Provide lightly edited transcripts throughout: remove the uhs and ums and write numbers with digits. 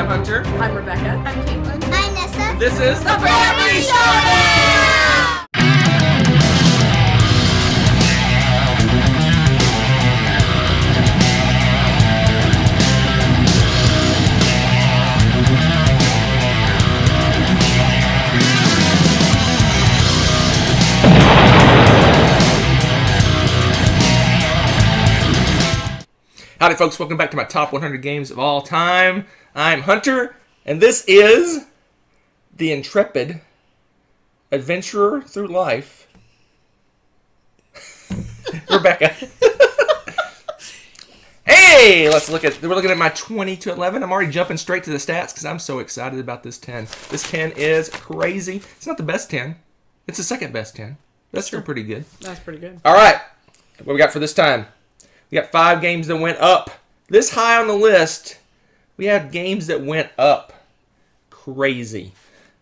Hunter. I'm Rebecca. I'm Caitlin. I'm Nessa. This is the Family Showdown! Howdy folks, welcome back to my top 100 games of all time. I'm Hunter, and this is the intrepid adventurer through life, Rebecca. Hey, we're looking at my 20 to 11. I'm already jumping straight to the stats because I'm so excited about this 10. This 10 is crazy. It's not the best 10. It's the second best 10. That's still pretty good. That's pretty good. All right, what we got for this time? We got 5 games that went up. This high on the list, we have games that went up. Crazy.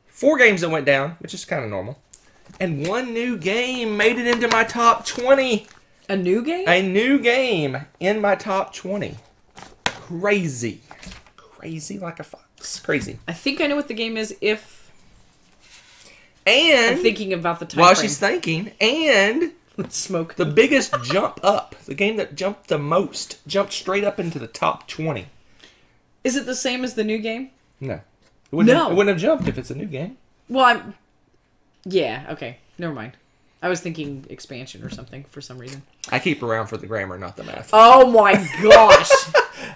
4 games that went down, which is kind of normal. And 1 new game made it into my top 20. A new game? A new game in my top 20. Crazy. Crazy like a fox. Crazy. I think I know what the game is if And I'm thinking about the time while frame. she's thinking, and Let's smoke. the biggest jump up, the game that jumped the most, jumped straight up into the top 20. Is it the same as the new game? No. It wouldn't have jumped if it's a new game. Well, yeah, okay. Never mind. I was thinking expansion or something for some reason. I keep around for the grammar, not the math. Oh my gosh!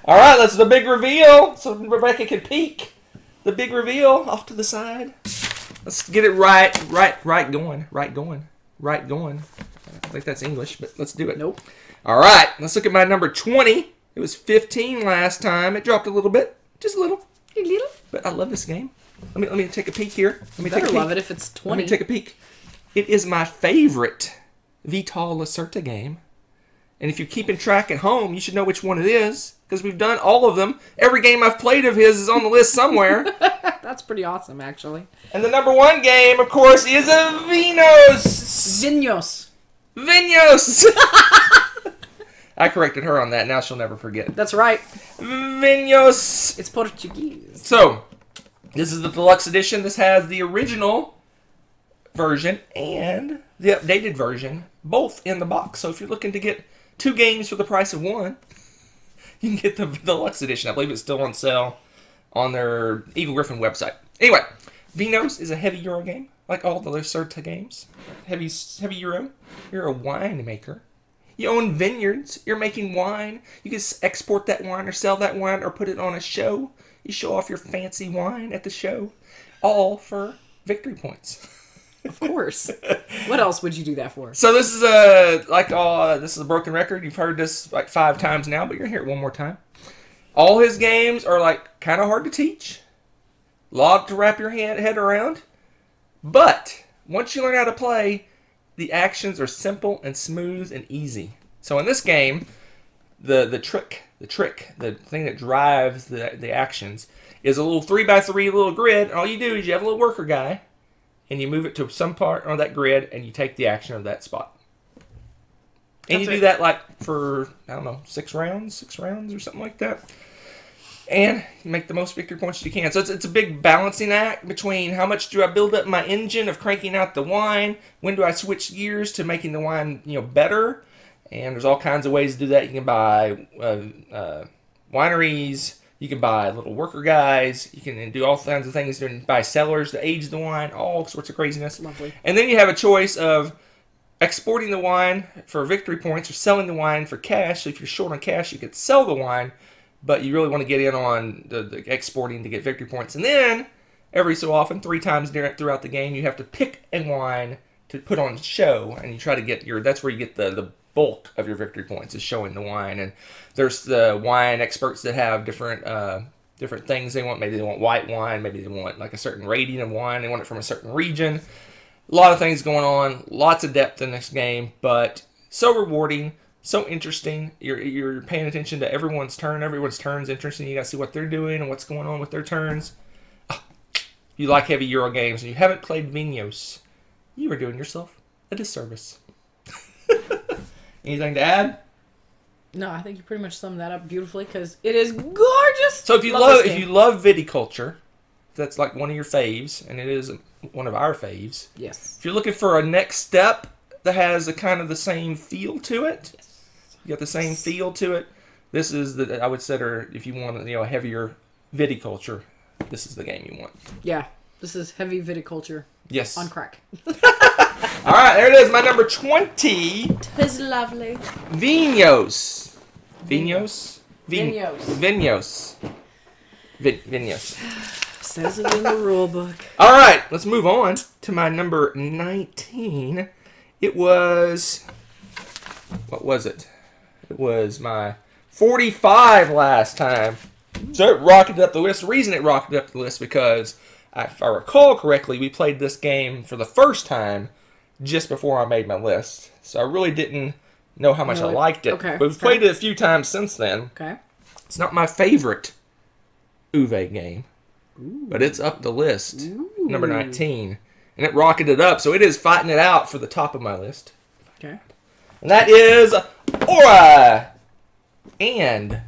All right, that's the big reveal, so Rebecca can peek. The big reveal off to the side. Let's get it right going. I think that's English, but let's do it. Nope. All right, let's look at my number 20. It was 15 last time. It dropped a little bit, just a little. But I love this game. Let me take a peek here. Let me You take a better peek. love it if it's 20. Let me take a peek. It is my favorite Vital Lacerta game. And if you're keeping track at home, you should know which one it is, because we've done all of them. Every game I've played of his is on the list somewhere. That's pretty awesome, actually. And the number 1 game, of course, is a Vinos. Vinos! I corrected her on that. Now she'll never forget. That's right. Vinos! It's Portuguese. So, this is the deluxe edition. This has the original version and the updated version, both in the box. So if you're looking to get 2 games for the price of 1, you can get the deluxe edition. I believe it's still on sale on their Eagle Griffin website. Anyway, Vinos is a heavy Euro game, like all the Lacerta games. Heavy Euro. You're a winemaker. You own vineyards. You're making wine. You can export that wine or sell that wine or put it on a show. You show off your fancy wine at the show. All for victory points. Of course. What else would you do that for? So this is this is a broken record. You've heard this like 5 times now, but you're gonna hear it one more time. All his games are like kind of hard to teach, a lot to wrap your head around. But once you learn how to play, the actions are simple and smooth and easy. So in this game, the thing that drives the actions is a little 3x3 little grid. And all you do is you have a little worker guy, and you move it to some part on that grid, and you take the action of that spot. And you do that like for, I don't know, 6 rounds or something like that. And you make the most victory points you can. So it's a big balancing act between how much do I build up my engine of cranking out the wine, when do I switch gears to making the wine better. And there's all kinds of ways to do that. You can buy wineries. You can buy little worker guys. You can do all kinds of things. You can buy cellars to age the wine. All sorts of craziness. Lovely. And then you have a choice of exporting the wine for victory points or selling the wine for cash. So if you're short on cash, you could sell the wine, but you really want to get in on the exporting to get victory points. And then, every so often, 3 times throughout the game, you have to pick a wine to put on show, and you try to get that's where you get the bulk of your victory points, is showing the wine. And there's the wine experts that have different things they want. Maybe they want white wine, maybe they want like a certain rating of wine, they want it from a certain region. A lot of things going on, lots of depth in this game, but so rewarding, so interesting. You're paying attention to everyone's turn. Everyone's turn's interesting. You got to see what they're doing and what's going on with their turns. Oh, if you like heavy Euro games and you haven't played Vinos, you are doing yourself a disservice. Anything to add? No, I think you pretty much summed that up beautifully because it is gorgeous. So if you Love love this if game. you love viticulture, that's like one of your faves, and it is one of our faves. Yes. If you're looking for a next step that has a kind of the same feel to it, you got the same feel to it. This is I would say, if you want a heavier viticulture, this is the game you want. Yeah. This is heavy viticulture. Yes. On crack. All right, there it is. My number 20. Tis lovely. Vinos. Vinos. Vinos. Vinos. Vinos. Says it in the rule book. All right, let's move on to my number 19. It was... What was it? It was my 45 last time. So it rocketed up the list. The reason it rocketed up the list because, if I recall correctly, we played this game for the first time just before I made my list. So I really didn't know how much I liked it. Okay. But we've played it a few times since then. Okay. It's not my favorite Uwe game, but it's up the list. Number 19. And it rocketed up, so it is fighting it out for the top of my list. Okay. And that is Aura and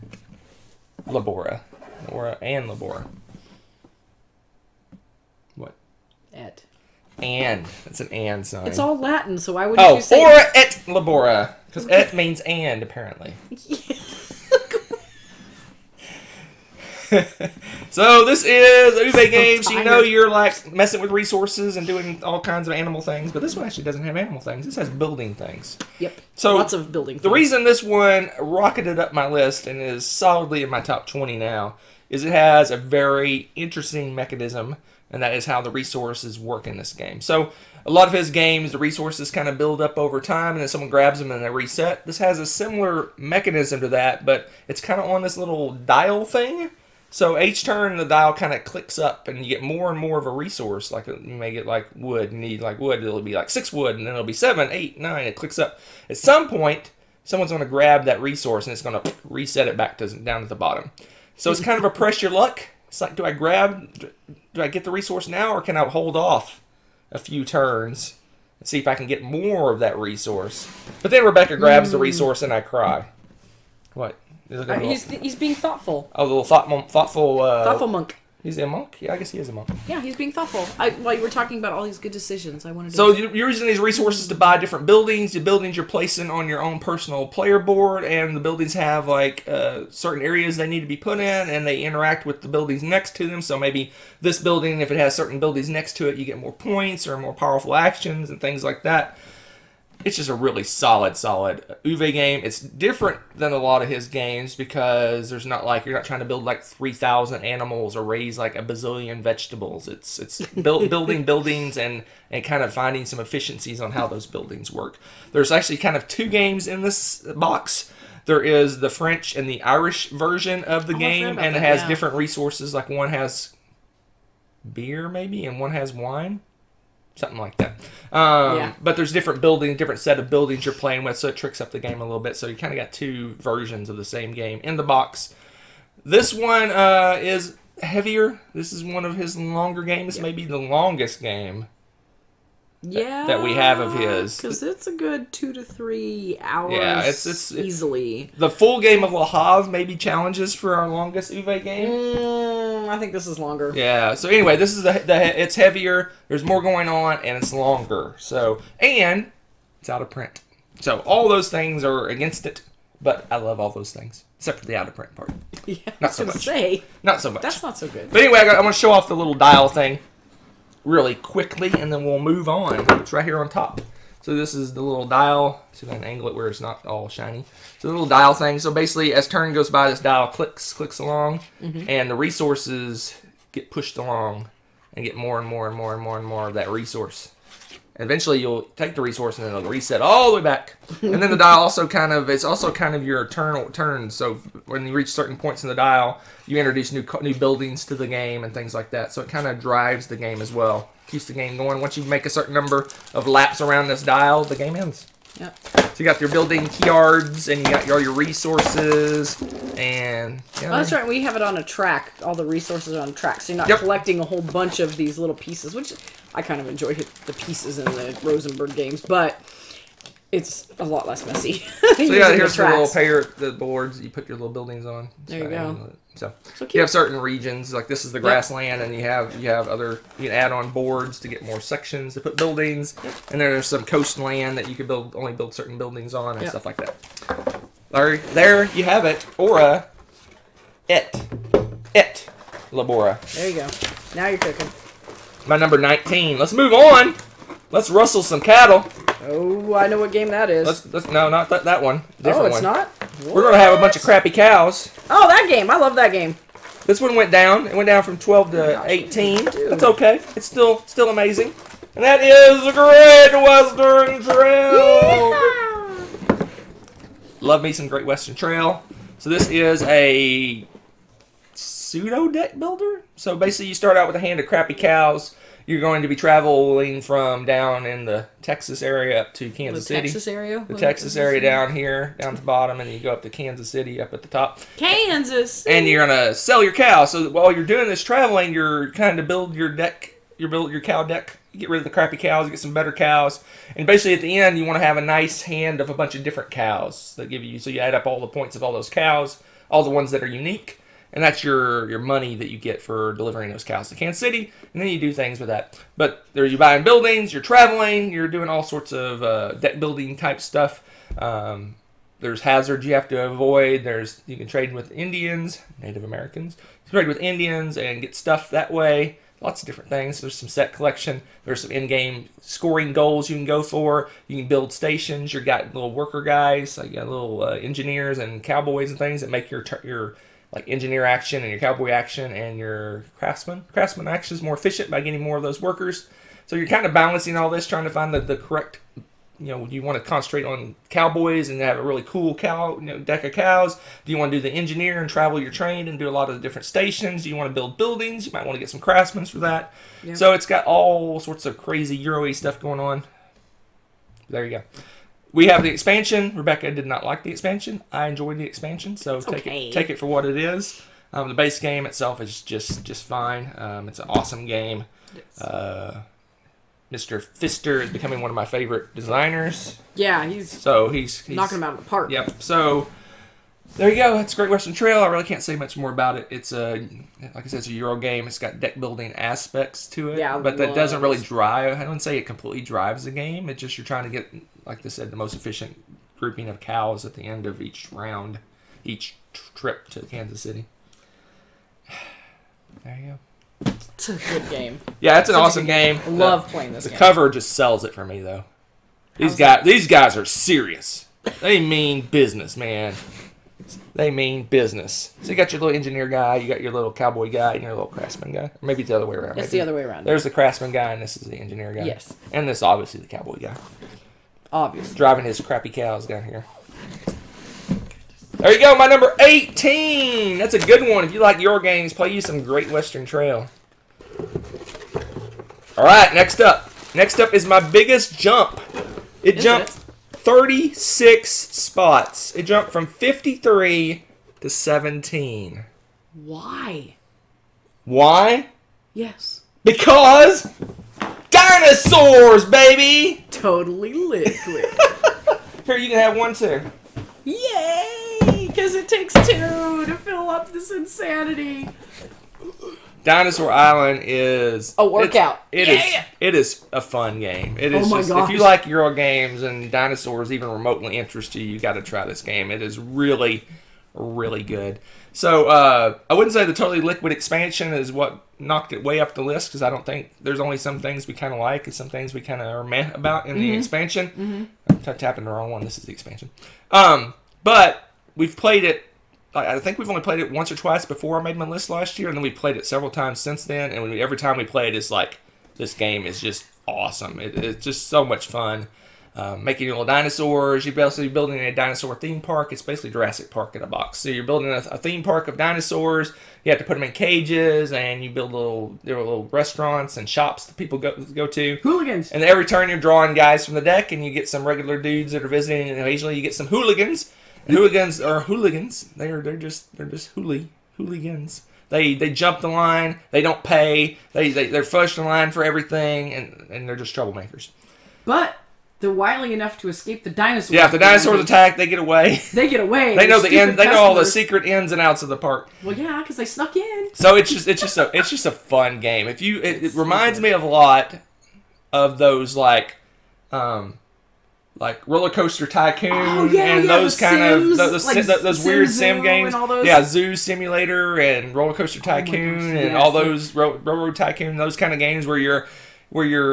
Labora. Aura and Labora. What? Et. And. It's an and sign. It's all Latin, so why wouldn't Oh, you say... Aura et Labora. Because et means and, apparently. So this is Uwe games. You know you're like messing with resources and doing all kinds of animal things, but this one actually doesn't have animal things. This has building things. Yep. So lots of building The things. reason this one rocketed up my list and is solidly in my top 20 now is it has a very interesting mechanism, and that is how the resources work in this game. So a lot of his games, the resources kind of build up over time, and then someone grabs them and they reset. This has a similar mechanism to that, but it's kind of on this little dial thing. So each turn, the dial kind of clicks up, and you get more and more of a resource. Like you may get like wood. You need like wood. It'll be like 6 wood, and then it'll be 7, 8, 9. It clicks up. At some point, someone's going to grab that resource, and it's going to reset it back to down at the bottom. So it's kind of a press your luck. It's like, do I get the resource now, or can I hold off a few turns and see if I can get more of that resource? But then Rebecca grabs the resource, and I cry. What? He's being thoughtful. Oh, the little thoughtful... Thoughtful monk. He's a monk? Yeah, I guess he is a monk. Yeah, he's being thoughtful. While you were talking about all these good decisions, I wanted to... So you're using these resources to buy different buildings. The buildings you're placing on your own personal player board, and the buildings have like certain areas they need to be put in, and they interact with the buildings next to them. So maybe this building, if it has certain buildings next to it, you get more points or more powerful actions and things like that. It's just a really solid Uwe game. It's different than a lot of his games because there's not like you're not trying to build like 3,000 animals or raise like a bazillion vegetables. It's building buildings and kind of finding some efficiencies on how those buildings work. There's actually kind of 2 games in this box. There is the French and the Irish version of the game, and it has different resources. Like one has beer maybe, and one has wine. Something like that. But there's different set of buildings you're playing with, so it tricks up the game a little bit. So you kind of got 2 versions of the same game in the box. This one is heavier. This is one of his longer games. This may be the longest game that we have of his. Because it's a good 2 to 3 hours. Yeah, it's easily. The full game of Le Havre maybe challenges for our longest Uwe game. I think this is longer. Yeah. So anyway, this is it's heavier. There's more going on, and it's longer. And it's out of print. So all those things are against it, but I love all those things except for the out of print part. Yeah, not so much. Not so much. That's not so good. But anyway, I want to show off the little dial thing really quickly, and then we'll move on. It's right here on top. So this is the little dial. See if I can angle it where it's not all shiny. So the little dial thing. So basically, as turn goes by, this dial clicks along, and the resources get pushed along and get more and more and more and more and more of that resource. And eventually, you'll take the resource and it'll reset all the way back. And then the dial also it's also kind of your turn. So when you reach certain points in the dial, you introduce new buildings to the game and things like that. So it kind of drives the game as well. Keeps the game going. Once you make a certain number of laps around this dial, the game ends. Yep. So you got your building yards, and you got all your resources, and... that's right. We have it on a track. All the resources are on a track. So you're not collecting a whole bunch of these little pieces, which I kind of enjoy the pieces in the Rosenberg games. But It's a lot less messy. So yeah, here's the little pair, the boards you put your little buildings on. There you go. So cute. you have certain regions, like this is the grassland, and you have other, you can add on boards to get more sections to put buildings, and there's some coastland that you can only build certain buildings on and stuff like that. There you have it. Aura, Labora. There you go. Now you're cooking. My number 19. Let's move on. Let's rustle some cattle. Oh, I know what game that is. No, not that one. Oh, it's not? We're going to have a bunch of crappy cows. Oh, that game. I love that game. This one went down. It went down from 12 to 18. That's okay. It's still amazing. And that is the Great Western Trail. Yeah. Love me some Great Western Trail. So this is a pseudo deck builder. So basically you start out with a hand of crappy cows. You're going to be traveling from down in the Texas area up to Kansas City. Texas area? The Texas area down here, down to the bottom, and you go up to Kansas City up at the top. Kansas! And you're going to sell your cows. So while you're doing this traveling, you're kind of build your deck, you build your cow deck. You get rid of the crappy cows, get some better cows. And basically at the end, you want to have a nice hand of a bunch of different cows that give you, so you add up all the points of all those cows, all the ones that are unique. And that's your money that you get for delivering those cows to Kansas City. And then you do things with that. But you're buying buildings, you're traveling, you're doing all sorts of deck building type stuff. There's hazards you have to avoid. You can trade with Indians, Native Americans. You can trade with Indians and get stuff that way. Lots of different things. There's some set collection. There's some in-game scoring goals you can go for. You can build stations. You've got little worker guys. You got little engineers and cowboys and things that make your like engineer action and your cowboy action and your craftsman. Craftsman action is more efficient by getting more of those workers. So you're kind of balancing all this, trying to find the correct, you want to concentrate on cowboys and have a really cool deck of cows. Do you want to do the engineer and travel your train and do a lot of the different stations? Do you want to build buildings? You might want to get some craftsmen for that. Yep. So it's got all sorts of crazy Euro-y stuff going on. There you go. We have the expansion. Rebecca did not like the expansion. I enjoyed the expansion, so take it for what it is. The base game itself is just fine. It's an awesome game. Mr. Pfister is becoming one of my favorite designers. Yeah, he's knocking them out of the park. Yep. So there you go. That's Great Western Trail. I really can't say much more about it. It's like I said, it's a Euro game. It's got deck building aspects to it. Yeah, but that doesn't really drive. I don't say it completely drives the game. It's just you're trying to get, like I said, the most efficient grouping of cows at the end of each round, each trip to Kansas City. There you go. It's a good game. Yeah, it's an awesome game. I love playing this game. The cover just sells it for me, though. These guys are serious. They mean business, man. They mean business. So you got your little engineer guy, you got your little cowboy guy, and your little craftsman guy. Or maybe it's the other way around. It's the other way around. There's the craftsman guy, and this is the engineer guy. Yes. And this, obviously, the cowboy guy. Obviously. Driving his crappy cows down here. There you go, my number 18. That's a good one. If you like your games, play you some Great Western Trail. All right, next up. Next up is my biggest jump. It jumped 36 spots. It jumped from 53 to 17. Why? Why? Yes. Because dinosaurs, baby! Totally liquid. Here, you can have one too. Yay! Because it takes two to fill up this insanity. Dinosaur Island is a workout. It is a fun game. It is gosh. If you like Euro games and dinosaurs even remotely interest you, you got to try this game. It is really, really good. So I wouldn't say the Totally Liquid expansion is what knocked it way up the list, because I don't think there's only some things we kind of like and some things we kind of are meh about in the expansion. I'm tapping the wrong one. This is the expansion. But we've played it. I think we've only played it once or twice before I made my list last year, and then we played it several times since then. And every time we play it, it's like, this game is just awesome. It's just so much fun. Making your little dinosaurs. You're basically building a dinosaur theme park. It's basically Jurassic Park in a box. So you're building a theme park of dinosaurs. You have to put them in cages, and you build little restaurants and shops that people go to. Hooligans. And every turn you're drawing guys from the deck, and you get some regular dudes that are visiting, and occasionally you get some hooligans. And hooligans are hooligans. They're just hooligans. They jump the line. They don't pay. They're first in line for everything, and they're just troublemakers. But they're wily enough to escape the dinosaurs. Yeah, if the dinosaurs attack, they get away. They get away. They know the end. They know all the customers. secret ins and outs of the park. Well, yeah, because they snuck in. So it's just a fun game. If you, it reminds me of a lot of those like Roller Coaster Tycoon and those kind of those weird sim games. Yeah, Zoo Simulator and Roller Coaster Tycoon and all those Railroad Tycoon. Those kind of games where you're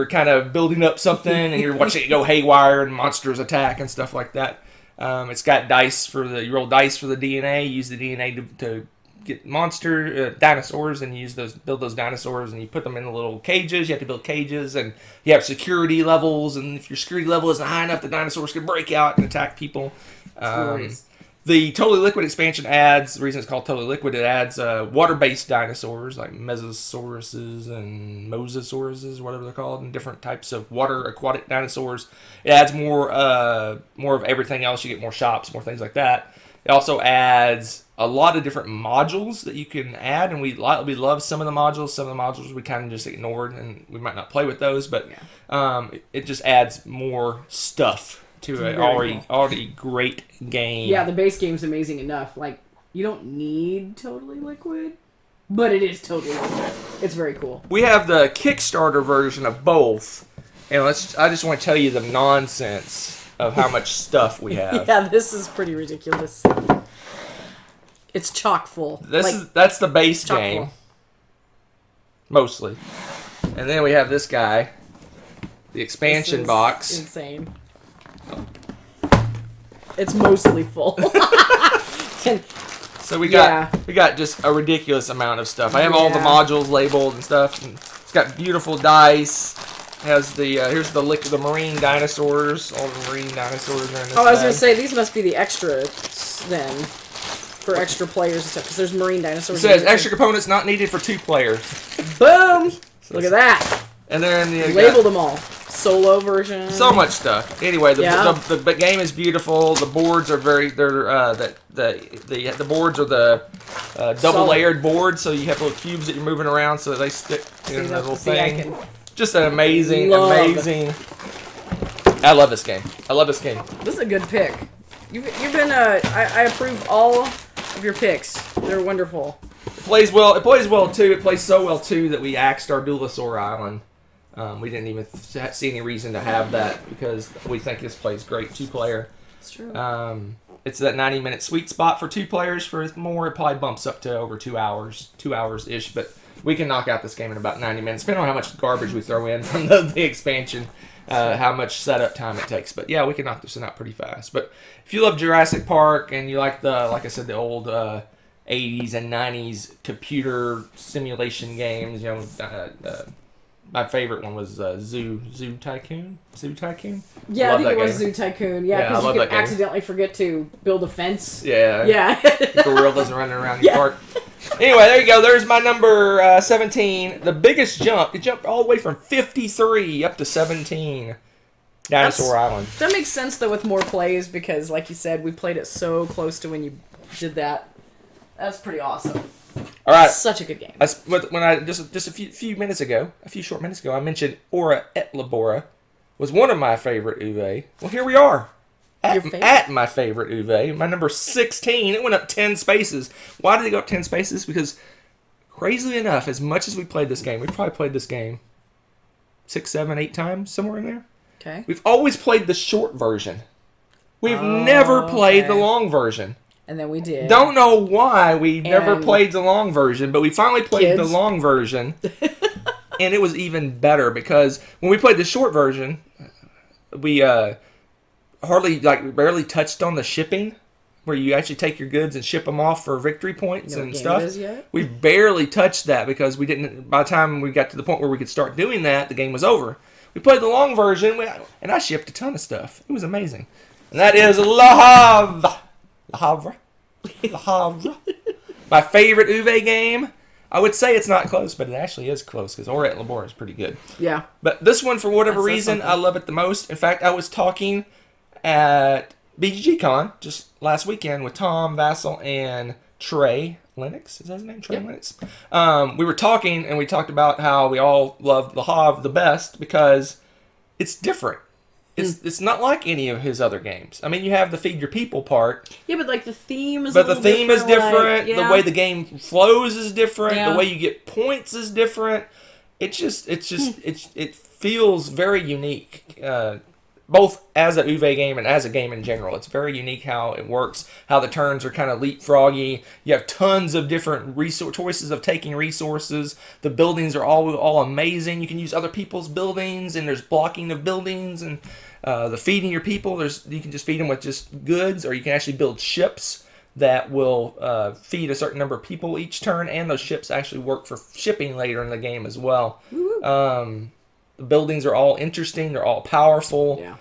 kind of building up something and you're watching it go haywire and monsters attack and stuff like that. It's got dice you roll dice for the DNA. You use the DNA to get dinosaurs, and you build those dinosaurs, and you put them in the little cages. You have to build cages, and you have security levels, and if your security level isn't high enough, the dinosaurs can break out and attack people. The Totally Liquid expansion adds, the reason it's called Totally Liquid, it adds water-based dinosaurs like Mesosauruses and Mosasauruses, whatever they're called, and different types of water aquatic dinosaurs. It adds more of everything else. You get more shops, more things like that. It also adds a lot of different modules that you can add, and we love some of the modules. Some of the modules we kind of just ignored, and we might not play with those, but it just adds more stuff to an already great game. Yeah, the base game's amazing enough. Like, you don't need Totally Liquid, but it is Totally Liquid. It's very cool. We have the Kickstarter version of both, and I just want to tell you the nonsense of how much stuff we have. Yeah, this is pretty ridiculous. It's chock full. That's the base game, full. Mostly, and then we have this guy, the expansion box. Insane. It's mostly full. So we got just a ridiculous amount of stuff. I have all the modules labeled and stuff. And it's got beautiful dice. It has the here's the marine dinosaurs. All the marine dinosaurs are in this. Oh, I was gonna say these must be the extras then, for extra players and stuff. Because there's marine dinosaurs. It says extra components not needed for 2 players. Boom! Look at that. And then you labeled them all. Solo version. So much stuff. Anyway, the game is beautiful. The boards are the boards are the double layered boards, so you have little cubes that you're moving around, so they stick in the little thing. Just an amazing. I love this game. This is a good pick. You've been I approve all of your picks. They're wonderful. It plays well too. It plays so well too that we axed our Dulosaur Island. We didn't even see any reason to have that because we think this plays great 2-player. It's true. It's that 90-minute sweet spot for 2 players. For more, it probably bumps up to over 2 hours, 2 hours-ish. But we can knock out this game in about 90 minutes, depending on how much garbage we throw in from the expansion, how much setup time it takes. But yeah, we can knock this one out pretty fast. But if you love Jurassic Park and you like like I said, the old 80s and 90s computer simulation games, my favorite one was Zoo Tycoon. Yeah, I think it was Zoo Tycoon. Yeah, because you could accidentally forget to build a fence. Yeah. The gorilla doesn't run around your park. Anyway, there you go. There's my number 17. The biggest jump. It jumped all the way from 53 up to 17. Dinosaur Island. That makes sense, though, with more plays because, like you said, we played it so close to when you did that. That's pretty awesome. All right. Such a good game. When I just a few short minutes ago, I mentioned Aura et Labora was one of my favorite UV. Well, here we are. At my favorite UV, my number 16. It went up 10 spaces. Why did it go up 10 spaces? Because, crazily enough, as much as we played this game, we probably played this game 6, 7, 8 times, somewhere in there. Okay. We've always played the short version. We've never played the long version. And then we did. Don't know why we never played the long version, but we finally played the long version. And it was even better because when we played the short version, we barely touched on the shipping, where you actually take your goods and ship them off for victory points and stuff. We barely touched that because we didn't. By the time we got to the point where we could start doing that, the game was over. We played the long version, and I shipped a ton of stuff. It was amazing. And that is Le Havre. My favorite Uwe game. I would say it's not close, but it actually is close because Aura et Labora is pretty good. Yeah. But this one, for whatever reason, I love it the most. In fact, I was talking at BGG-Con just last weekend with Tom, Vassal, and Trey Lennox. Is that his name? Trey Lennox? We were talking, and we talked about how we all love Le Havre the best because it's different. It's not like any of his other games. I mean, you have the feed your people part. Yeah, but like the theme is. But the theme is different. Like, The way the game flows is different. Yeah. The way you get points is different. It feels very unique. Both as a Uwe game and as a game in general. It's very unique how it works, how the turns are kind of leapfroggy. You have tons of different choices of taking resources. The buildings are all amazing. You can use other people's buildings, and there's blocking of buildings, and the feeding your people. You can just feed them with just goods, or you can actually build ships that will feed a certain number of people each turn, and those ships actually work for shipping later in the game as well. The buildings are all interesting. They're all powerful. Yeah.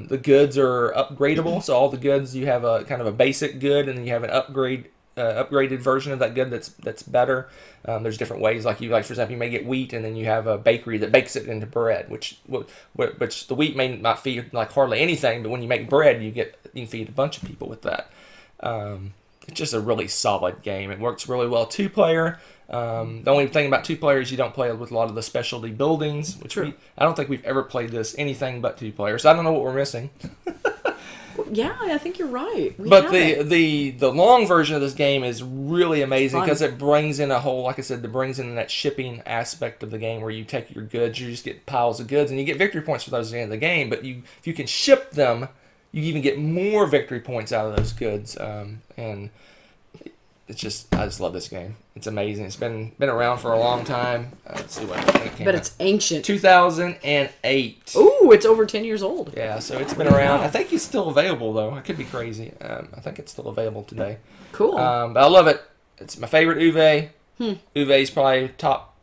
The goods are upgradable. So all the goods, you have a kind of a basic good, and then you have an upgraded version of that good that's better. There's different ways. Like for example, you may get wheat, and then you have a bakery that bakes it into bread, which the wheat may not feed like hardly anything, but when you make bread, you can feed a bunch of people with that. It's just a really solid game. It works really well 2-player. The only thing about 2-player is you don't play with a lot of the specialty buildings, which I don't think we've ever played this anything but 2-player. So I don't know what we're missing. Yeah, I think you're right. But the long version of this game is really amazing because it brings in a whole, like I said, it brings in that shipping aspect of the game where you take your goods, you just get piles of goods, and you get victory points for those at the end of the game. But if you can ship them, you even get more victory points out of those goods, and I just love this game. It's amazing. It's been around for a long time. Let's see what it came out. It's ancient. 2008. Ooh, it's over 10 years old. Yeah, so it's been around. I think it's still available though. I could be crazy. I think it's still available today. Cool. But I love it. It's my favorite Uwe. Uwe's probably top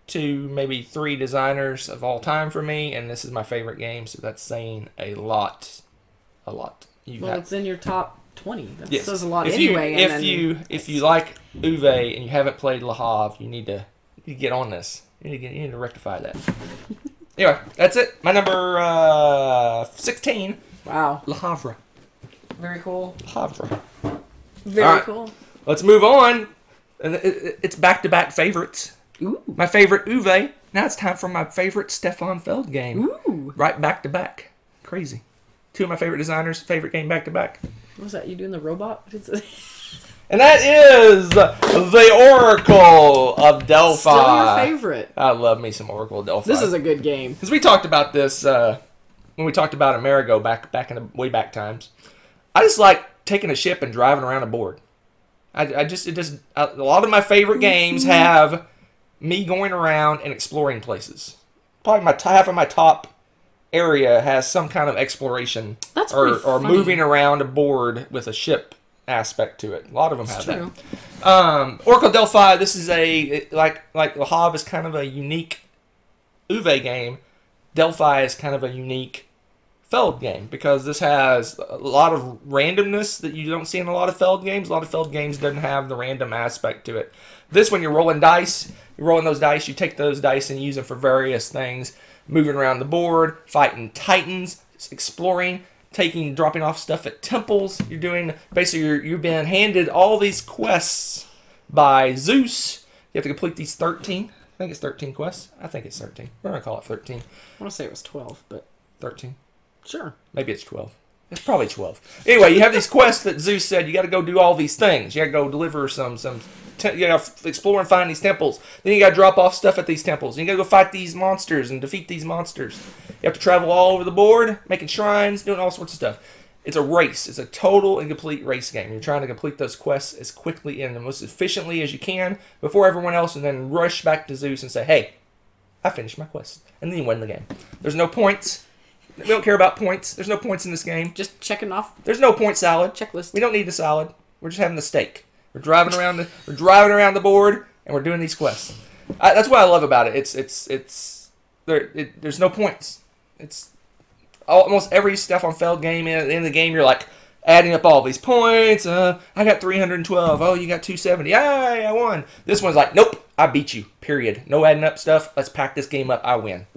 2, maybe 3 designers of all time for me, and this is my favorite game. So that's saying a lot. A lot. It's in your top 20. That yes. says a lot If you like Uwe and you haven't played Le Havre, you need to get on this. You need to rectify that. Anyway, that's it. My number 16. Wow. Le Havre. Very cool. Le Havre. Very cool. Let's move on. It's back-to-back favorites. Ooh. My favorite Uwe. Now it's time for my favorite Stefan Feld game. Ooh. Right back-to-back. Crazy. 2 of my favorite designers, favorite game back-to-back. What was that? You doing the robot? And that is the Oracle of Delphi. Still your favorite. I love me some Oracle of Delphi. This is a good game. Because we talked about this when we talked about Amerigo back in the way back times. I just like taking a ship and driving around a board. A lot of my favorite games have me going around and exploring places. Probably half of my top area has some kind of exploration or moving around a board with a ship aspect to it. A lot of them have that. Oracle Delphi, this is like Le Havre is kind of a unique Uwe game. Delphi is kind of a unique Feld game because this has a lot of randomness that you don't see in a lot of Feld games. A lot of Feld games doesn't have the random aspect to it. This one, you're rolling dice. You're rolling those dice. You take those dice and use them for various things. Moving around the board, fighting titans, exploring, dropping off stuff at temples. You're doing, basically, you've been handed all these quests by Zeus. You have to complete these 13. I think it's 13 quests. I think it's 13. We're going to call it 13. I want to say it was 12, but 13. Sure. Maybe it's 12. It's probably 12. Anyway, you have these quests that Zeus said you got to go do all these things. You got to go deliver you got to explore and find these temples. Then you got to drop off stuff at these temples. And you got to go fight these monsters and defeat these monsters. You have to travel all over the board, making shrines, doing all sorts of stuff. It's a race. It's a total and complete race game. You're trying to complete those quests as quickly and the most efficiently as you can before everyone else, and then rush back to Zeus and say, "Hey, I finished my quest." And then you win the game. There's no points. We don't care about points. There's no points in this game. Just checking off. There's no point salad. Checklist. We don't need the salad. We're just having the steak. We're driving around the board, and we're doing these quests. That's what I love about it. There's no points. It's almost every Stefan Feld game. In the end of the game, you're like adding up all these points. I got 312. Oh, you got 270. I won. This one's like, nope, I beat you. Period. No adding up stuff. Let's pack this game up. I win.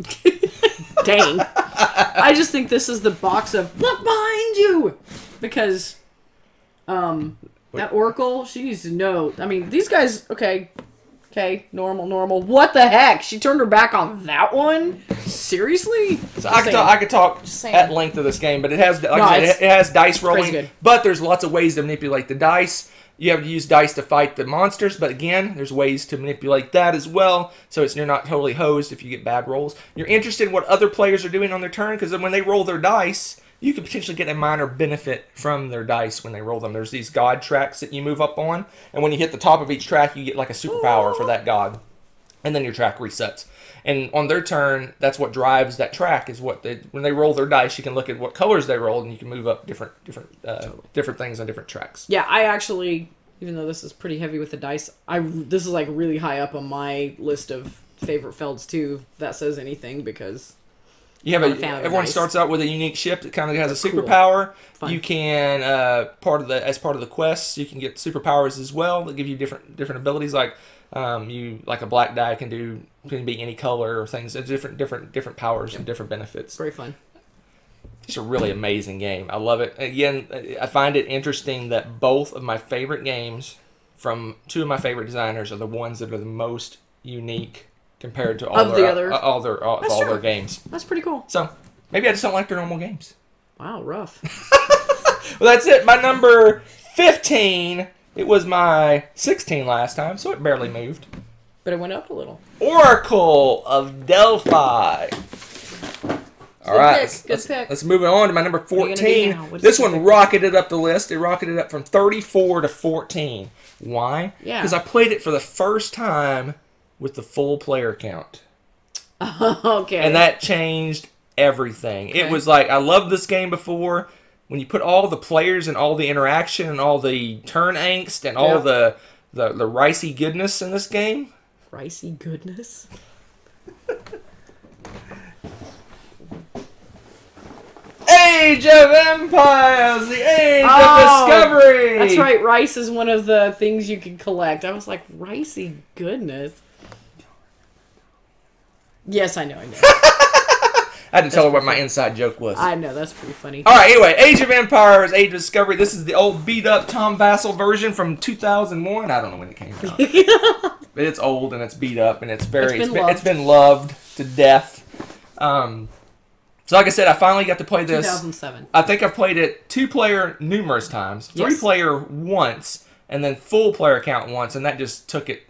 Dang. I just think this is the box of look behind you because that Oracle, she needs to know. I mean, these guys, okay, Okay, normal. What the heck? She turned her back on that one? Seriously? So I could talk at length of this game, but it has, like I said, it has dice rolling. But there's lots of ways to manipulate the dice. You have to use dice to fight the monsters, but again, there's ways to manipulate that as well, so you're not totally hosed if you get bad rolls. You're interested in what other players are doing on their turn, because when they roll their dice, you can potentially get a minor benefit from their dice when they roll them. There's these god tracks that you move up on, and when you hit the top of each track, you get like a superpower for that god, and then your track resets. And on their turn, that's what drives that track. Is what when they roll their dice, you can look at what colors they rolled, and you can move up different things on different tracks. Yeah, I actually, even though this is pretty heavy with the dice, this is like really high up on my list of favorite Felds too. That says anything because you have everyone starts out with a unique ship that kind of has a superpower. Cool. You can as part of the quests, you can get superpowers as well that give you different abilities. Like like a black die can be any color or things. There's different powers and different benefits. Very fun. It's a really amazing game. I love it. Again, I find it interesting that both of my favorite games from two of my favorite designers are the ones that are the most unique compared to all their games. That's pretty cool. So maybe I just don't like their normal games. Wow, rough. Well, that's it. My number 15. It was my 16 last time, so it barely moved. But it went up a little. Oracle of Delphi. All right, let's move on to my number 14. This one rocketed up the list. It rocketed up from 34 to 14. Why? Yeah. Because I played it for the first time with the full player count. Okay. And that changed everything. Okay. It was like, I loved this game before. When you put all the players and all the interaction and all the turn angst and all the ricey goodness in this game. Ricey goodness? Age of Empires! The Age of Discovery! That's right, rice is one of the things you can collect. I was like, ricey goodness? Yes, I know. I had to tell her what my inside joke was. I know, that's pretty funny. Alright, anyway, Age of Empires, Age of Discovery. This is the old beat-up Tom Vassell version from 2001. I don't know when it came out. But it's old and it's beat up and it's been loved to death. So like I said, I finally got to play this. 2007. I think I've played it 2-player numerous times, 3-player once, and then full player count once, and that just took it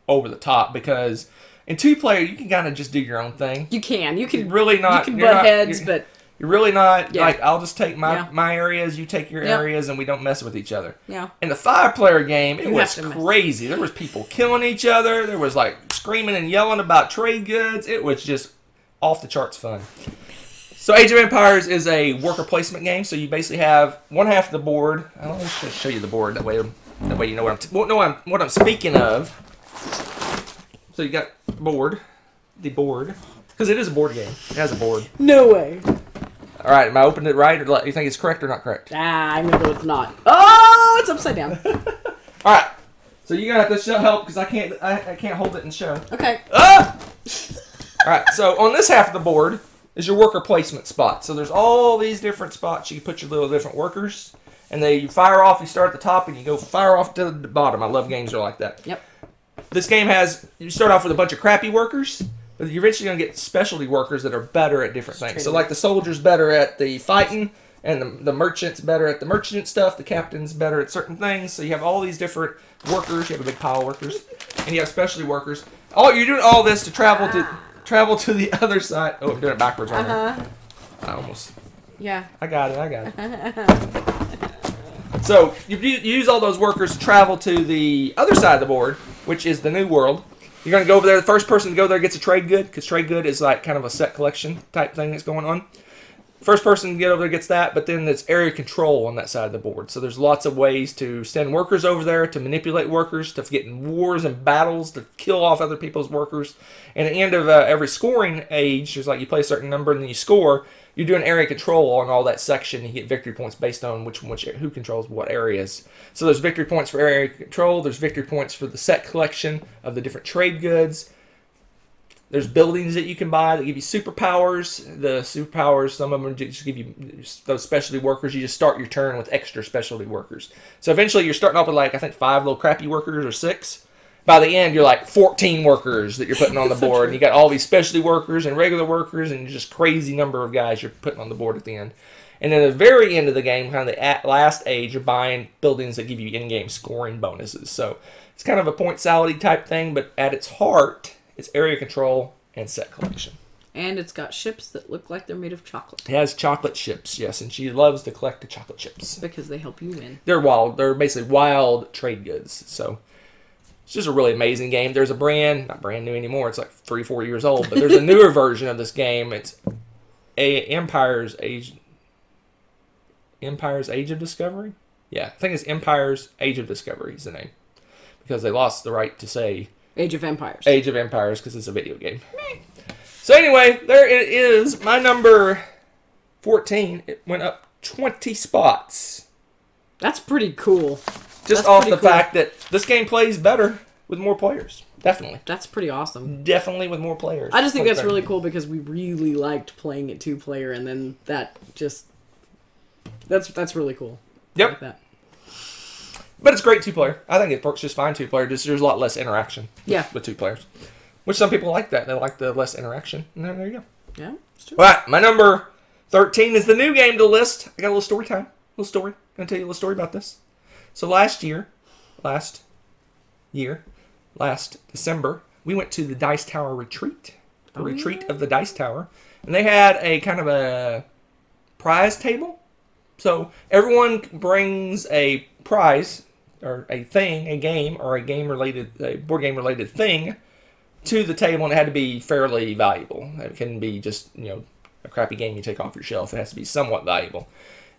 over the top because in 2-player you can kind of just do your own thing. You can. You can really not. You can butt heads, but you're really not like I'll just take my areas, you take your areas, and we don't mess with each other. Yeah. In the 5-player game, it was crazy. There was people killing each other. There was like screaming and yelling about trade goods. It was just off the charts fun. So Age of Empires is a worker placement game. So you basically have one half of the board. I'll just show you the board that way you know what I'm speaking of. So you got the board, because it is a board game. It has a board. No way. All right, am I opening it right, or you think it's correct or not correct? I know it's not. Oh, it's upside down. All right, so you're gonna have to help because I can't hold it and show. Okay. Ah! All right, so on this half of the board is your worker placement spot. So there's all these different spots you can put your little different workers, and you fire off. You start at the top and you go fire off to the bottom. I love games that are like that. Yep. This game you start off with a bunch of crappy workers, but you're eventually going to get specialty workers that are better at different things. So like the soldier's better at the fighting, and the merchant's better at the merchant stuff, the captain's better at certain things. So you have all these different workers. You have a big pile of workers, and you have specialty workers. You're doing all this to travel to the other side. Oh, I'm doing it backwards right now. I almost. Yeah. I got it. So you use all those workers to travel to the other side of the board, which is the New World. You're going to go over there. The first person to go there gets a trade good, because trade good is like kind of a set collection type thing that's going on. First person to get over there gets that, but then there's area control on that side of the board. So there's lots of ways to send workers over there, to manipulate workers, to get in wars and battles, to kill off other people's workers. And at the end of every scoring age, there's like you play a certain number and then you score. You do an area control on all that section, and you get victory points based on who controls what areas. So there's victory points for area control. There's victory points for the set collection of the different trade goods. There's buildings that you can buy that give you superpowers. The superpowers, some of them just give you those specialty workers. You just start your turn with extra specialty workers. So eventually you're starting off with, like, I think 5 little crappy workers or 6. by the end, you're like 14 workers that you're putting on the So board. true. And you got all these specialty workers and regular workers and just crazy number of guys you're putting on the board at the end. And then at the very end of the game, kind of the last age, you're buying buildings that give you in-game scoring bonuses. So it's kind of a point salad type thing, but at its heart, it's area control and set collection. And it's got ships that look like they're made of chocolate. It has chocolate chips, yes, and she loves to collect the chocolate chips. Because they help you win. They're wild. They're basically wild trade goods. So it's just a really amazing game. There's a not brand new anymore. It's like 3-4 years old, but there's a newer version of this game. It's Empire's Age of Discovery? Yeah, I think it's Empire's Age of Discovery is the name. Because they lost the right to say Age of Empires. Age of Empires because it's a video game. So anyway, there it is. My number 14. It went up 20 spots. That's pretty cool. Just off the fact that this game plays better with more players. Definitely. That's pretty awesome. Definitely with more players. I just think that's really cool because we really liked playing it 2-player, and then that just... That's really cool. Yep. I like that. But it's great 2-player. I think it works just fine 2-player. Just there's a lot less interaction with 2 players. Which some people like that. They like the less interaction. And there you go. Yeah, it's true. All right, my number 13 is the new game to the list. I got a little story time. Little story. I'm going to tell you a little story about this. So last December, we went to the Dice Tower retreat. The retreat of the Dice Tower. And they had a kind of a prize table. So everyone brings a prize or a thing, a game, or a board game related thing to the table, and it had to be fairly valuable. It couldn't be just, a crappy game you take off your shelf. It has to be somewhat valuable.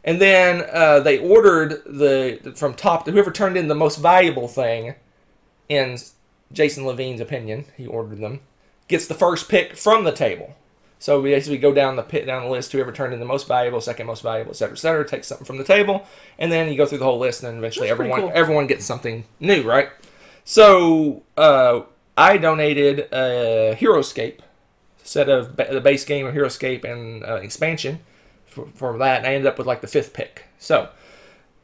And then they ordered from top to whoever turned in the most valuable thing, in Jason Levine's opinion, he ordered them, gets the first pick from the table. So we basically go down the list, whoever turned in the most valuable, second most valuable, et cetera, takes something from the table, and then you go through the whole list, and then eventually everyone gets something new, right? So I donated a HeroScape, set of the base game of HeroScape and expansion for that, and I ended up with like the 5th pick. So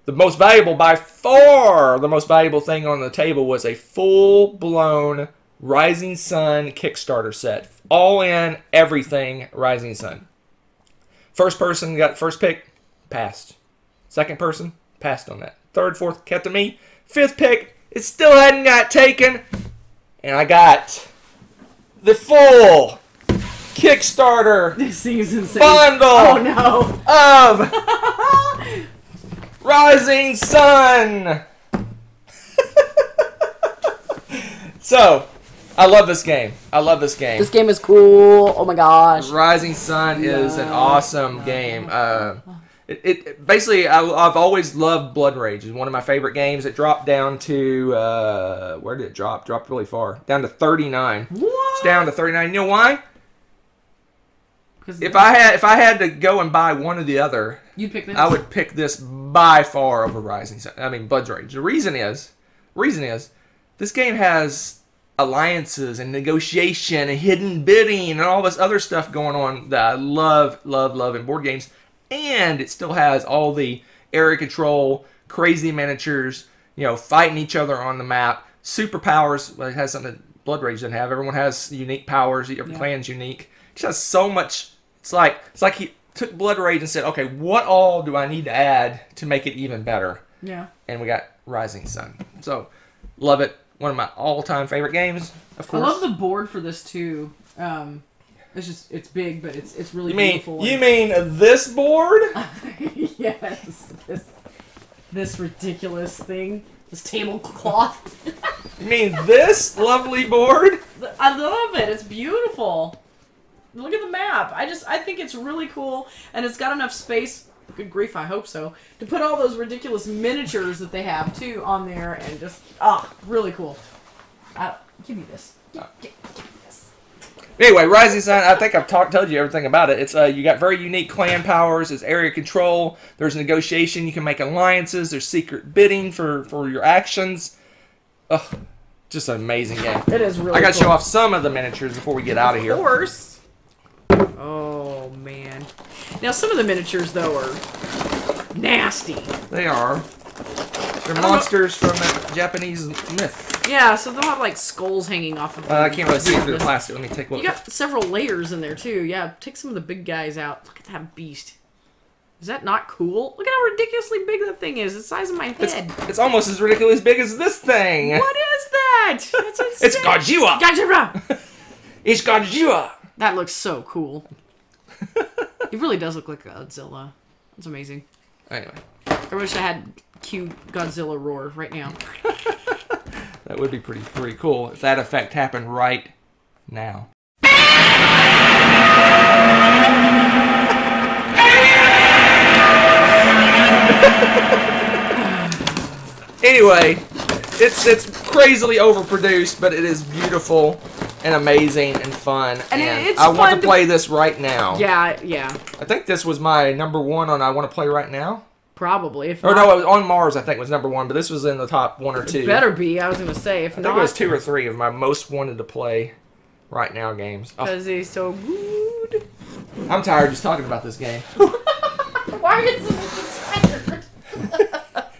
the most valuable, by far, the most valuable thing on the table was a full-blown Rising Sun Kickstarter set. All in, everything Rising Sun. First person got first pick, passed. Second person, passed on that. Third, fourth, kept to me. 5th pick, it still hadn't got taken. And I got the full Kickstarter This thing is insane. bundle of Rising Sun. So, I love this game. This game is cool. Oh my gosh. Rising Sun is an awesome game. It basically, I've always loved Blood Rage. It's one of my favorite games. It dropped down to where did it drop? Dropped really far, down to 39. What? It's down to 39. You know why? If I had to go and buy one or the other, you'd pick this. I would pick this by far over Rising Sun. I mean, Blood Rage. The reason is, this game has alliances and negotiation and hidden bidding and all this other stuff going on that I love in board games. And it still has all the area control, crazy miniatures, fighting each other on the map, superpowers. Well, it has something that Blood Rage doesn't have. Everyone has unique powers. Every clan's unique. It just has so much. It's like he took Blood Rage and said, okay, what all do I need to add to make it even better? Yeah. And we got Rising Sun. So, love it. One of my all-time favorite games, of course. I love the board for this too. It's big, but it's really beautiful. You mean this board? Yes. This ridiculous thing. This tablecloth. You mean this lovely board? I love it. It's beautiful. Look at the map. I think it's really cool, and it's got enough space. Good grief, I hope so. To put all those ridiculous miniatures that they have too on there, and just really cool. Give me this. Give me this. Anyway, Rising Sun. I think I've told you everything about it. It's you got very unique clan powers. It's area control. There's negotiation. You can make alliances. There's secret bidding for your actions. Ugh, just an amazing game. It is really. I got to show off some of the miniatures before we get out of here. Of course. Oh man. Now some of the miniatures though are nasty. They are. They're monsters from that Japanese myth. Yeah, so they'll have like skulls hanging off of them. I can't really see it through the plastic. Let me take a look. You got several layers in there too. Yeah, take some of the big guys out. Look at that beast. Is that not cool? Look at how ridiculously big that thing is. It's the size of my head. It's almost as ridiculously big as this thing. What is that? That's insane. It's Godzilla. Godzilla. It's Godzilla. That looks so cool. It really does look like Godzilla. That's amazing. Anyway. I wish I had cue Godzilla roar right now. That would be pretty cool if that effect happened right now. Anyway, it's crazily overproduced, but it is beautiful and amazing and fun. And it's I want fun to play this right now. Yeah, yeah. I think this was my #1 on I want to play right now. Probably. If Or not, no, it was on Mars. I think was #1, but this was in the top 1 or 2. it better be. I was gonna say if I not, think it was 2 or 3 of my most wanted to play right now games. Oh, because he's so good. I'm tired just talking about this game. Why are you so tired?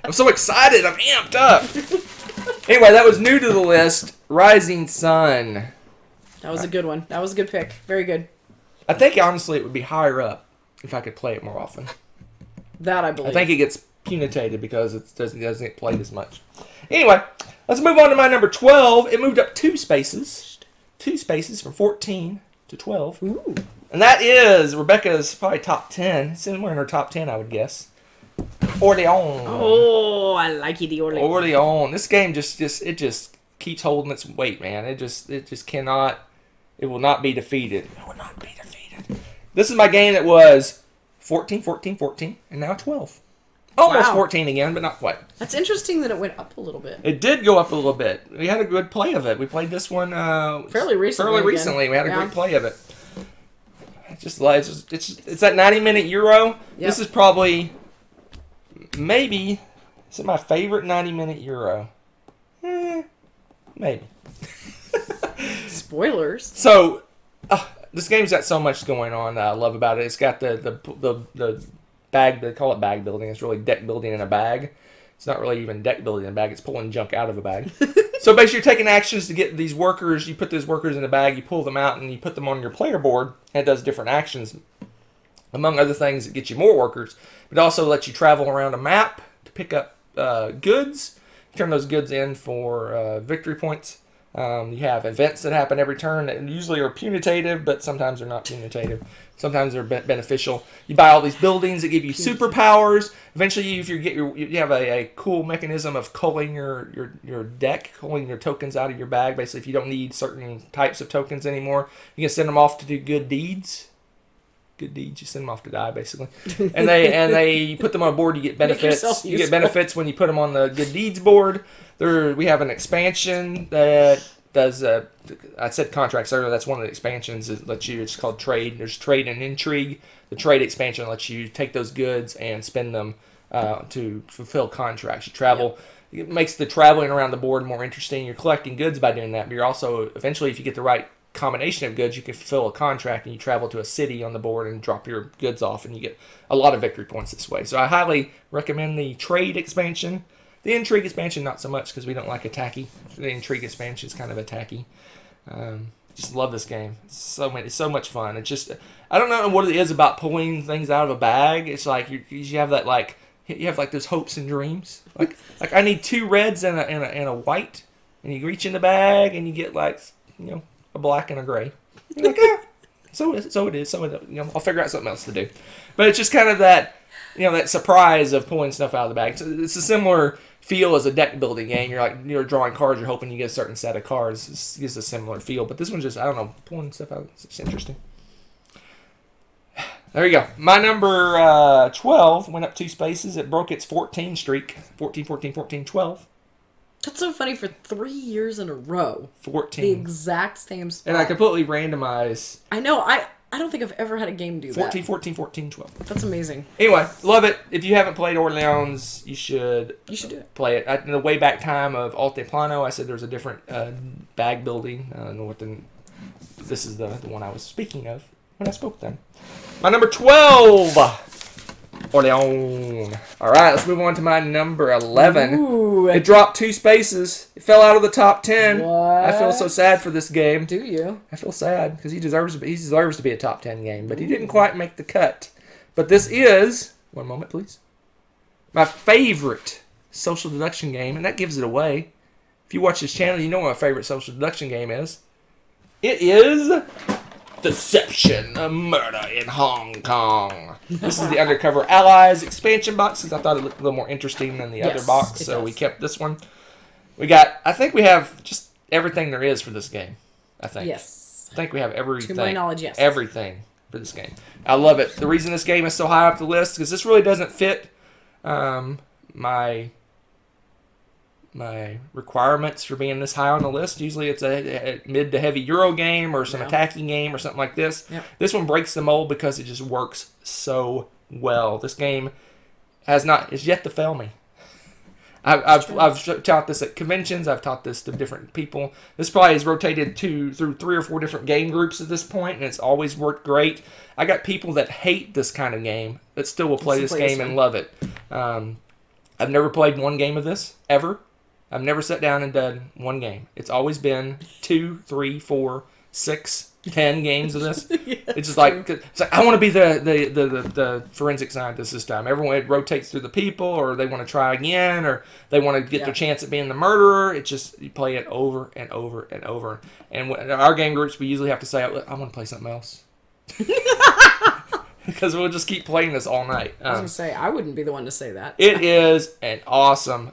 I'm so excited. I'm amped up. Anyway, that was new to the list. Rising Sun. That was a good one. That was a good pick. Very good. I think honestly it would be higher up if I could play it more often. That I believe. I think it gets punitated because it doesn't get played as much. Anyway, let's move on to my number 12. It moved up 2 spaces. 2 spaces from 14 to 12. Ooh. And that is Rebecca's probably top 10. Somewhere in her top 10, I would guess. Orleans. Oh, I like it, the Orleans. Orleans. This game just keeps holding its weight, man. It just cannot. It will not be defeated. It will not be defeated. This is my game that was 14, 14, 14, and now 12. Almost Wow. 14 again, but not quite. That's interesting that it went up a little bit. It did go up a little bit. We had a good play of it. We played this one Fairly recently. We had a great play of it. It's that 90-minute Euro. Yep. This is probably maybe. Is it my favorite 90-minute Euro? Maybe. Spoilers. So, this game's got so much going on that I love about it. It's got the bag. They call it bag building. It's really deck building in a bag. It's not really even deck building in a bag. It's pulling junk out of a bag. So basically, you're taking actions to get these workers. You put those workers in a bag. You pull them out and you put them on your player board. And it does different actions. Among other things, it gets you more workers. It also lets you travel around a map to pick up goods. Turn those goods in for victory points. You have events that happen every turn that usually are punitive, but sometimes they're not punitive. Sometimes they're beneficial. You buy all these buildings that give you superpowers. Eventually, if you have a cool mechanism of culling your deck, culling your tokens out of your bag. Basically, if you don't need certain types of tokens anymore, you can send them off to do good deeds. Good deeds, you send them off to die, basically. And they put them on a board. You get benefits. You get benefits when you put them on the good deeds board. We have an expansion that does. I said contracts earlier. That's one of the expansions. It lets you. It's called trade. There's trade and intrigue. The trade expansion lets you take those goods and spend them to fulfill contracts. You travel. Yep. It makes the traveling around the board more interesting. You're collecting goods by doing that, but you're also eventually, if you get the right combination of goods, you can fulfill a contract and you travel to a city on the board and drop your goods off, and you get a lot of victory points this way. So I highly recommend the trade expansion. The intrigue expansion, not so much because we don't like attacky. The intrigue expansion is kind of attacky. Just love this game. It's so much fun. It's just, I don't know what it is about pulling things out of a bag. It's like you have that you have those hopes and dreams. Like I need 2 reds and a white, and you reach in the bag and you get a black and a gray. You're like, so it is. I'll figure out something else to do. But it's just kind of that, that surprise of pulling stuff out of the bag. So it's a similar feel as a deck building game. You're drawing cards. You're hoping you get a certain set of cards. It's a similar feel. But this one's just, I don't know, pulling stuff out. It's interesting. There you go. My number 12 went up 2 spaces. It broke its 14 streak. 14, 14, 14, 12. That's so funny for 3 years in a row. 14. The exact same spot. And I completely randomized. I know. I don't think I've ever had a game do 14, that. 14, 14, 12. That's amazing. Anyway, love it. If you haven't played Orleans, you should do it. Play it. In the way back time of Altiplano, I said there was a different bag building. I don't know what this is the one I was speaking of when I spoke then. My number 12. Orleans. All right, let's move on to my number 11. Ooh. It dropped 2 spaces. It fell out of the top 10. What? I feel so sad for this game. Do you? I feel sad because he deserves to be a top 10 game, but he didn't quite make the cut. But this is, one moment please, my favorite social deduction game, and that gives it away. If you watch this channel, you know what my favorite social deduction game is. It is Deception, a Murder in Hong Kong. This is the Undercover Allies expansion box because I thought it looked a little more interesting than the other box, so we kept this one. I think we have just everything there is for this game. I think. Yes. I think we have everything. To my knowledge, yes. Everything for this game. I love it. The reason this game is so high up the list because this really doesn't fit my requirements for being this high on the list. Usually it's a mid to heavy Euro game or some attacking game or something like this. Yep. This one breaks the mold because it just works so well. This game is yet to fail me. I've taught this at conventions. I've taught this to different people. This probably has rotated through 3 or 4 different game groups at this point, and it's always worked great. I got people that hate this kind of game that still will play this game and love it. I've never played one game of this, ever. I've never sat down and done one game. It's always been 2, 3, 4, 6, 10 games of this. It's just like I want to be the forensic scientist this time. Everyone rotates through the people, or they want to try again, or they want to get their chance at being the murderer. It's just you play it over and over and over. And in our game groups, we usually have to say, "I want to play something else," because we'll just keep playing this all night. I was gonna say I wouldn't be the one to say that. It is an awesome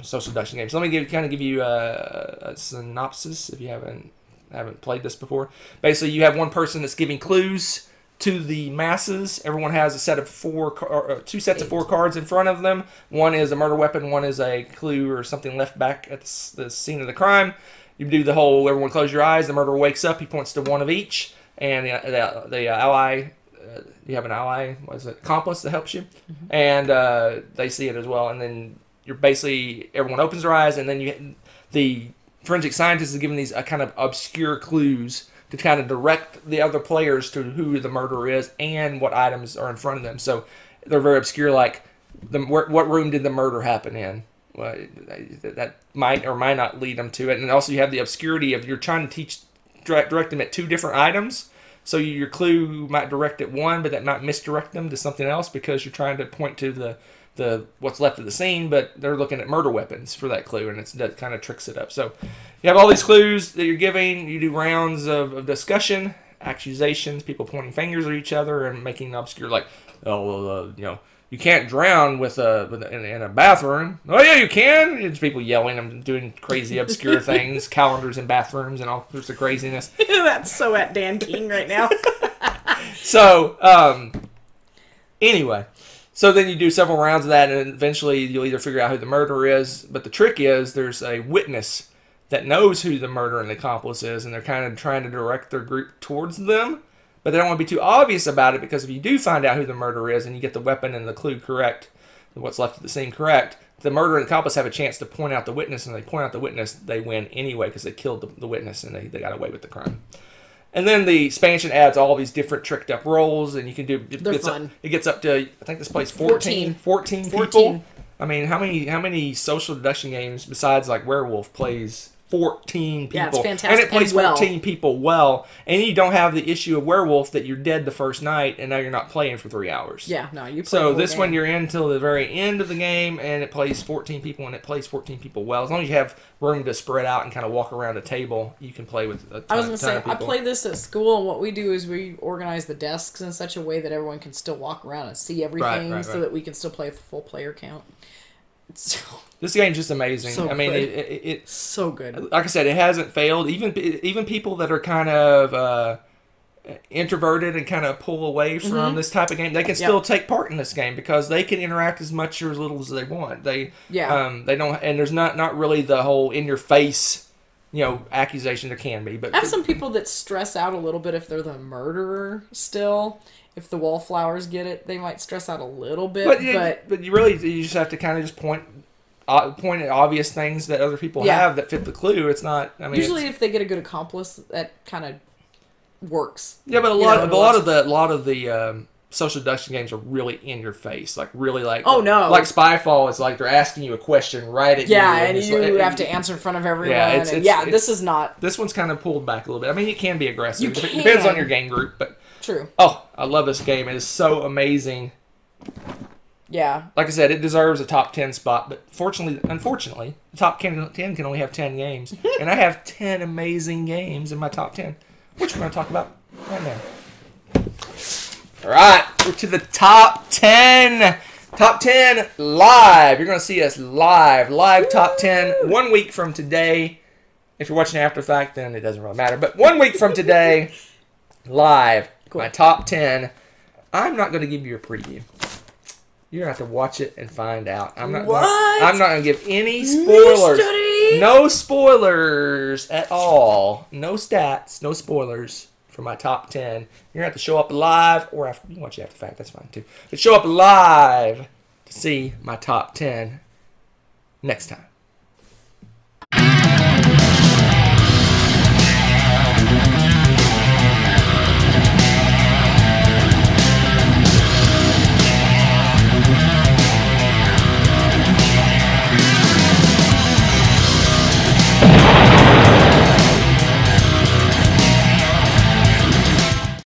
social deduction game. So let me give you a synopsis if you haven't played this before. Basically, you have one person that's giving clues to the masses. Everyone has a set of 2 sets of 4 cards in front of them. One is a murder weapon, one is a clue or something left back at the scene of the crime. You do the whole everyone close your eyes. The murderer wakes up. He points to one of each, and the ally. You have an ally, accomplice that helps you, and they see it as well. And then you're basically everyone opens their eyes, and then the forensic scientist is giving these kind of obscure clues to kind of direct the other players to who the murderer is and what items are in front of them. So they're very obscure, like what room did the murder happen in? Well, that might or might not lead them to it. And also you have the obscurity of you're trying to direct them at 2 different items. So your clue might direct at one, but that might misdirect them to something else because you're trying to point to the what's left of the scene, but they're looking at murder weapons for that clue, and that kind of tricks it up. So you have all these clues that you're giving. You do rounds of discussion, accusations, people pointing fingers at each other and making obscure, like, you can't drown in a bathroom. Oh yeah, you can. It's people yelling and doing crazy obscure things, calendars in bathrooms and all sorts of craziness. That's so at Dan King right now. So anyway. So then you do several rounds of that, and eventually you'll either figure out who the murderer is. But the trick is there's a witness that knows who the murderer and the accomplice is, and they're kind of trying to direct their group towards them. But they don't want to be too obvious about it, because if you do find out who the murderer is and you get the weapon and the clue correct, what's left of the scene correct, the murderer and the accomplice have a chance to point out the witness, and they point out the witness, they win anyway because they killed the witness and they got away with the crime. And then the expansion adds all these different tricked up roles, and you can do. It gets up to, I think this plays 14 people. I mean, how many social deduction games besides like Werewolf plays 14 people? Yeah, it's fantastic. And it plays 14 people well, and you don't have the issue of Werewolf that you're dead the first night and now you're not playing for 3 hours. Yeah, no, you. Play so this one you're in till the very end of the game, and it plays 14 people, and it plays 14 people well. As long as you have room to spread out and kind of walk around a table, you can play with a ton, I was going to say, of people. I play this at school, and what we do is we organize the desks in such a way that everyone can still walk around and see everything, so that we can still play with the full player count. This game's just amazing. So I mean, it's so good. Like I said, it hasn't failed. Even people that are kind of introverted and kind of pull away from this type of game, they can still take part in this game because they can interact as much or as little as they want. They don't, and there's not really the whole in your face, accusation. There can be, but I have some people that stress out a little bit if they're the murderer still. If the wallflowers get it, they might stress out a little bit. But you just have to kind of just point at obvious things that other people have that fit the clue. It's not. I mean, usually if they get a good accomplice, that kind of works. Yeah, but a lot of the social deduction games are really in your face, like really like. Oh no! Like Spyfall is like they're asking you a question right at you. Yeah, and it's you like, have to answer in front of everyone. Yeah, this is not. This one's kind of pulled back a little bit. I mean, it can be aggressive. You It can. depends on your game group, but True. oh, I love this game. It is so amazing. Yeah. Like I said, it deserves a top 10 spot, but unfortunately, the top 10 can only have 10 games. And I have 10 amazing games in my top 10, which we're going to talk about right now. All right, we're to the top 10. Top 10 live. You're going to see us live top 10 1 week from today. If you're watching after the fact, then it doesn't really matter. But 1 week from today, live, my top 10. I'm not going to give you a preview. You're going to have to watch it and find out. I'm not going to give any spoilers. Mystery? No spoilers at all. No stats, no spoilers for my top 10. You're going to have to show up live, or after, you can watch it after the fact, that's fine too. But show up live to see my top 10 next time.